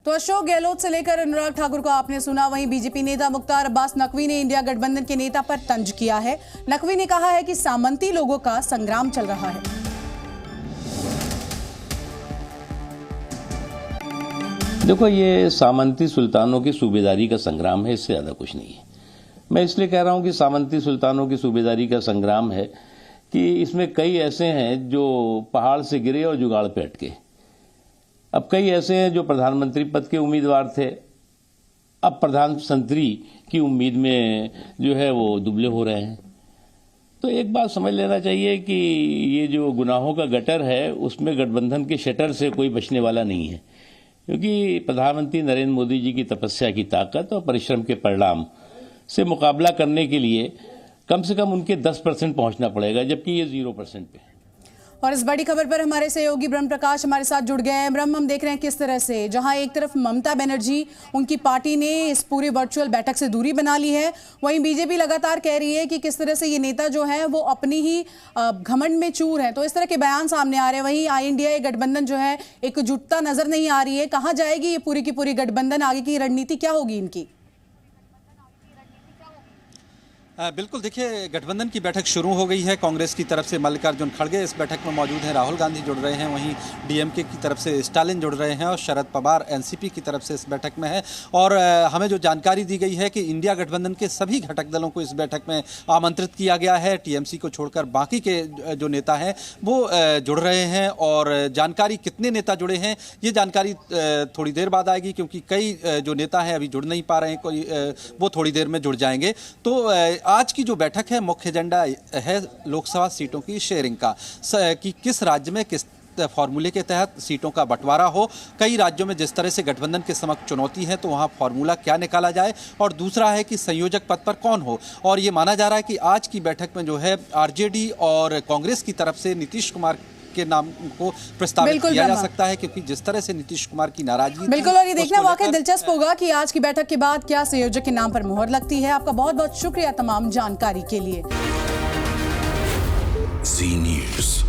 तो अशोक गहलोत से लेकर अनुराग ठाकुर को आपने सुना। वहीं बीजेपी नेता मुख्तार अब्बास नकवी ने इंडिया गठबंधन के नेता पर तंज किया है। नकवी ने कहा है कि सामंती लोगों का संग्राम चल रहा है। देखो, ये सामंती सुल्तानों की सूबेदारी का संग्राम है, इससे ज्यादा कुछ नहीं है। मैं इसलिए कह रहा हूं कि सामंती सुल्तानों की सूबेदारी का संग्राम है कि इसमें कई ऐसे हैं जो पहाड़ से गिरे और जुगाड़ पे अटके। अब कई ऐसे हैं जो प्रधानमंत्री पद के उम्मीदवार थे, अब प्रधानमंत्री की उम्मीद में जो है वो दुबले हो रहे हैं। तो एक बात समझ लेना चाहिए कि ये जो गुनाहों का गटर है उसमें गठबंधन के शटर से कोई बचने वाला नहीं है, क्योंकि प्रधानमंत्री नरेंद्र मोदी जी की तपस्या की ताकत और परिश्रम के परिणाम से मुकाबला करने के लिए कम से कम उनके 10% पहुंचना पड़ेगा, जबकि ये 0% पे है। और इस बड़ी खबर पर हमारे सहयोगी ब्रह्म प्रकाश हमारे साथ जुड़ गए हैं। ब्रह्म, हम देख रहे हैं किस तरह से जहां एक तरफ ममता बनर्जी, उनकी पार्टी ने इस पूरी वर्चुअल बैठक से दूरी बना ली है, वहीं बीजेपी लगातार कह रही है कि किस तरह से ये नेता जो है वो अपनी ही घमंड में चूर है। तो इस तरह के बयान सामने आ रहे हैं। वहीं आई इंडिया गठबंधन जो है एकजुटता नजर नहीं आ रही है। कहाँ जाएगी ये पूरी की पूरी गठबंधन? आगे की रणनीति क्या होगी इनकी? बिल्कुल, देखिए, गठबंधन की बैठक शुरू हो गई है। कांग्रेस की तरफ से मल्लिकार्जुन खड़गे इस बैठक में मौजूद हैं, राहुल गांधी जुड़ रहे हैं, वहीं डीएमके की तरफ से स्टालिन जुड़ रहे हैं और शरद पवार एनसीपी की तरफ से इस बैठक में है। और हमें जो जानकारी दी गई है कि इंडिया गठबंधन के सभी घटक दलों को इस बैठक में आमंत्रित किया गया है। टीएमसी को छोड़कर बाकी के जो नेता हैं वो जुड़ रहे हैं। और जानकारी कितने नेता जुड़े हैं ये जानकारी थोड़ी देर बाद आएगी, क्योंकि कई जो नेता हैं अभी जुड़ नहीं पा रहे हैं, कोई वो थोड़ी देर में जुड़ जाएंगे। तो आज की जो बैठक है, मुख्य एजेंडा है लोकसभा सीटों की शेयरिंग का, कि किस राज्य में किस फॉर्मूले के तहत सीटों का बंटवारा हो। कई राज्यों में जिस तरह से गठबंधन के समक्ष चुनौती है, तो वहां फॉर्मूला क्या निकाला जाए। और दूसरा है कि संयोजक पद पर कौन हो। और ये माना जा रहा है कि आज की बैठक में जो है आरजेडी और कांग्रेस की तरफ से नीतीश कुमार के नाम को प्रस्तावित किया जा सकता है, क्योंकि जिस तरह से नीतीश कुमार की नाराजगी बिल्कुल। और ये देखना वाकई दिलचस्प होगा कि आज की बैठक के बाद क्या संयोजक के नाम पर मुहर लगती है। आपका बहुत बहुत शुक्रिया तमाम जानकारी के लिए। जी न्यूज़।